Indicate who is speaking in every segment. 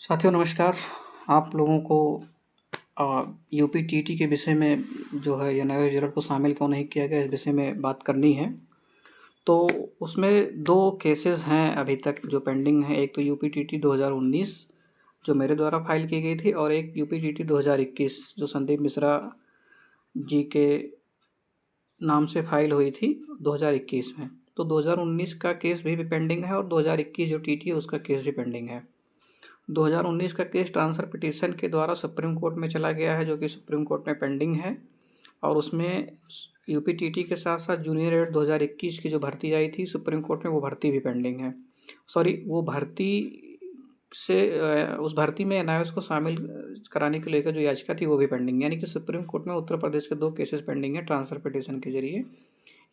Speaker 1: साथियों नमस्कार। आप लोगों को यूपी-टीटी के विषय में जो है एनआईओ जिरट को शामिल क्यों नहीं किया गया, इस विषय में बात करनी है। तो उसमें 2 केसेस हैं अभी तक जो पेंडिंग हैं। एक तो यूपी-टीटी 2019 जो मेरे द्वारा फाइल की गई थी, और एक यूपी-टीटी 2021 जो संदीप मिश्रा जी के नाम से फाइल हुई थी 2021 में। तो 2019 का केस भी पेंडिंग है और 2021 जो टीटी है उसका केस भी पेंडिंग है। 2019 का केस ट्रांसफ़र पिटीशन के द्वारा सुप्रीम कोर्ट में चला गया है, जो कि सुप्रीम कोर्ट में पेंडिंग है। और उसमें यूपी-टीटी के साथ साथ जूनियर एड 2021 की जो भर्ती आई थी सुप्रीम कोर्ट में, वो भर्ती भी पेंडिंग है। वो भर्ती से उस भर्ती में एनआईओएस को शामिल कराने को लेकर जो याचिका थी वो भी पेंडिंग है। यानी कि सुप्रीम कोर्ट में उत्तर प्रदेश के 2 केसेस पेंडिंग है ट्रांसफ़र पिटीशन के जरिए।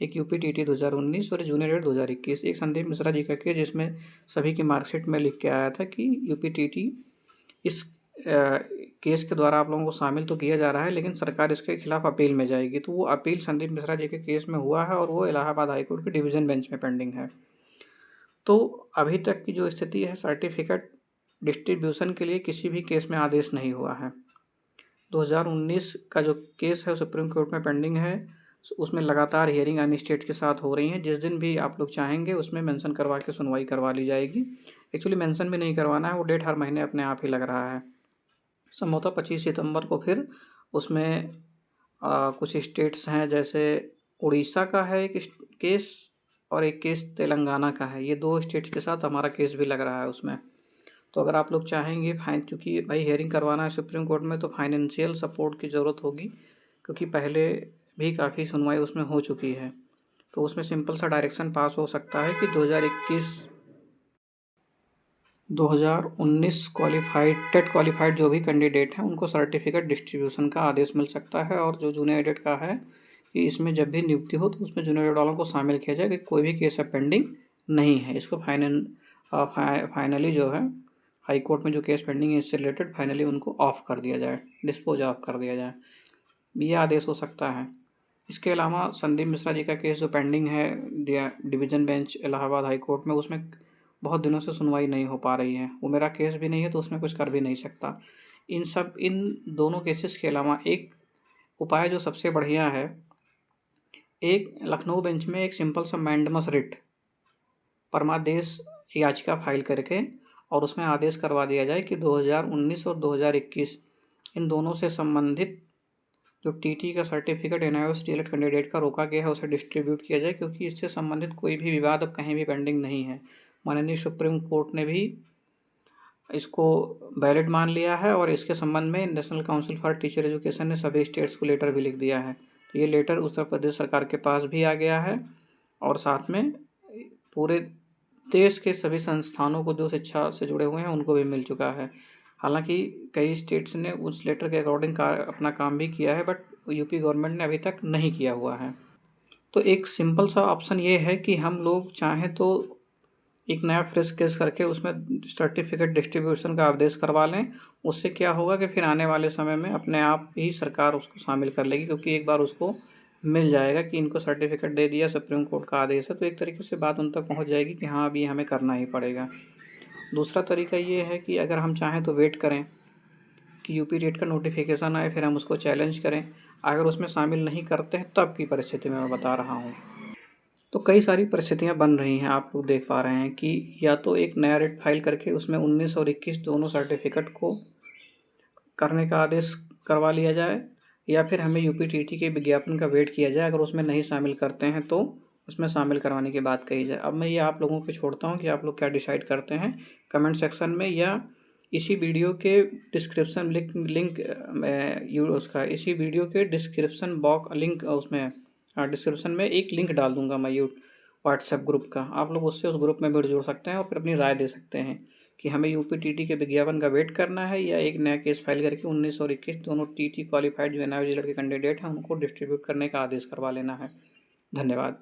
Speaker 1: एक यूपी-टीटी 2019 और जूनियर एड 2021। एक संदीप मिश्रा जी का केस जिसमें सभी की मार्कशीट में लिख के आया था कि यूपी-टीटी इस केस के द्वारा आप लोगों को शामिल तो किया जा रहा है, लेकिन सरकार इसके खिलाफ अपील में जाएगी। तो वो अपील संदीप मिश्रा जी के केस में हुआ है और वो इलाहाबाद हाईकोर्ट के डिवीज़न बेंच में पेंडिंग है। तो अभी तक की जो स्थिति है, सर्टिफिकेट डिस्ट्रीब्यूशन के लिए किसी भी केस में आदेश नहीं हुआ है। 2019 का जो केस है सुप्रीम कोर्ट में पेंडिंग है, उसमें लगातार हियरिंग अन्य स्टेट के साथ हो रही हैं। जिस दिन भी आप लोग चाहेंगे उसमें मेंशन करवा के सुनवाई करवा ली जाएगी। एक्चुअली मेंशन भी नहीं करवाना है, वो डेट हर महीने अपने आप ही लग रहा है। संभवतः 25 सितंबर को फिर उसमें कुछ स्टेट्स हैं, जैसे उड़ीसा का है एक केस और एक केस तेलंगाना का है। ये 2 स्टेट्स के साथ हमारा केस भी लग रहा है उसमें। तो अगर आप लोग चाहेंगे चूँकि भाई हियरिंग करवाना है सुप्रीम कोर्ट में, तो फाइनेंशियल सपोर्ट की ज़रूरत होगी, क्योंकि पहले भी काफ़ी सुनवाई उसमें हो चुकी है। तो उसमें सिंपल सा डायरेक्शन पास हो सकता है कि 2019 क्वालिफाइड टेट क्वालिफाइड जो भी कैंडिडेट हैं उनको सर्टिफिकेट डिस्ट्रीब्यूशन का आदेश मिल सकता है। और जो जूनियर एडेड का है कि इसमें जब भी नियुक्ति हो तो उसमें जूनियर एडेड वालों को शामिल किया जाए कि कोई भी केस अब पेंडिंग नहीं है। इसको फाइनली जो है हाई कोर्ट में जो केस पेंडिंग है इससे रिलेटेड फाइनली उनको ऑफ कर दिया जाए, डिस्पोज ऑफ कर दिया जाए, ये आदेश हो सकता है। इसके अलावा संदीप मिश्रा जी का केस जो पेंडिंग है division bench Allahabad high court में, उसमें बहुत दिनों से सुनवाई नहीं हो पा रही है। वो मेरा केस भी नहीं है तो उसमें कुछ कर भी नहीं सकता। इन दोनों केसेस के अलावा एक उपाय जो सबसे बढ़िया है, एक लखनऊ बेंच में एक सिंपल सा मैंडेमस रिट परमादेश याचिका फाइल करके और उसमें आदेश करवा दिया जाए कि 2019 और 2021 इन दोनों से संबंधित जो टीटी का सर्टिफिकेट एनआईओएस डीएलएड कैंडिडेट का रोका गया है उसे डिस्ट्रीब्यूट किया जाए, क्योंकि इससे संबंधित कोई भी विवाद अब कहीं भी पेंडिंग नहीं है। माननीय सुप्रीम कोर्ट ने भी इसको वैलिड मान लिया है और इसके संबंध में national council for teacher education ने सभी स्टेट्स को लेटर भी लिख दिया है। तो ये लेटर उत्तर प्रदेश सरकार के पास भी आ गया है और साथ में पूरे देश के सभी संस्थानों को जो शिक्षा से जुड़े हुए हैं उनको भी मिल चुका है। हालांकि कई स्टेट्स ने उस लेटर के अकॉर्डिंग अपना काम भी किया है, बट यूपी गवर्नमेंट ने अभी तक नहीं किया हुआ है। तो एक सिंपल सा ऑप्शन ये है कि हम लोग चाहें तो एक नया फ्रेश केस करके उसमें सर्टिफिकेट डिस्ट्रीब्यूशन का आदेश करवा लें। उससे क्या होगा कि फिर आने वाले समय में अपने आप ही सरकार उसको शामिल कर लेगी, क्योंकि एक बार उसको मिल जाएगा कि इनको सर्टिफिकेट दे दिया, सुप्रीम कोर्ट का आदेश है, तो एक तरीके से बात उन तक पहुंच जाएगी कि हाँ अभी हमें करना ही पड़ेगा। दूसरा तरीका ये है कि अगर हम चाहें तो वेट करें कि यूपी रेट का नोटिफिकेशन आए, फिर हम उसको चैलेंज करें। अगर उसमें शामिल नहीं करते हैं तब की परिस्थिति मैं बता रहा हूँ। तो कई सारी परिस्थितियाँ बन रही हैं, आप लोग देख पा रहे हैं कि या तो एक नया रेट फाइल करके उसमें 19 और 21 दोनों सर्टिफिकेट को करने का आदेश करवा लिया जाए, या फिर हमें यूपी-टीटी के विज्ञापन का वेट किया जाए। अगर उसमें नहीं शामिल करते हैं तो उसमें शामिल करवाने की बात कही जाए। अब मैं ये आप लोगों पे छोड़ता हूँ कि आप लोग क्या डिसाइड करते हैं कमेंट सेक्शन में, या इसी वीडियो के डिस्क्रिप्शन इसी वीडियो के डिस्क्रिप्शन बॉक्स लिंक उसमें डिस्क्रिप्शन में एक लिंक डाल दूंगा मैं व्हाट्सएप ग्रुप का। आप लोग उससे उस ग्रुप में भी जुड़ सकते हैं और फिर अपनी राय दे सकते हैं कि हमें यूपी-टीटी के विज्ञापन का वेट करना है या एक नया केस फाइल करके 19 और 21 दोनों टीटी क्वालिफाइड जो एनआईओ जिले के कैंडिडेट हैं उनको डिस्ट्रीब्यूट करने का आदेश करवा लेना है। धन्यवाद।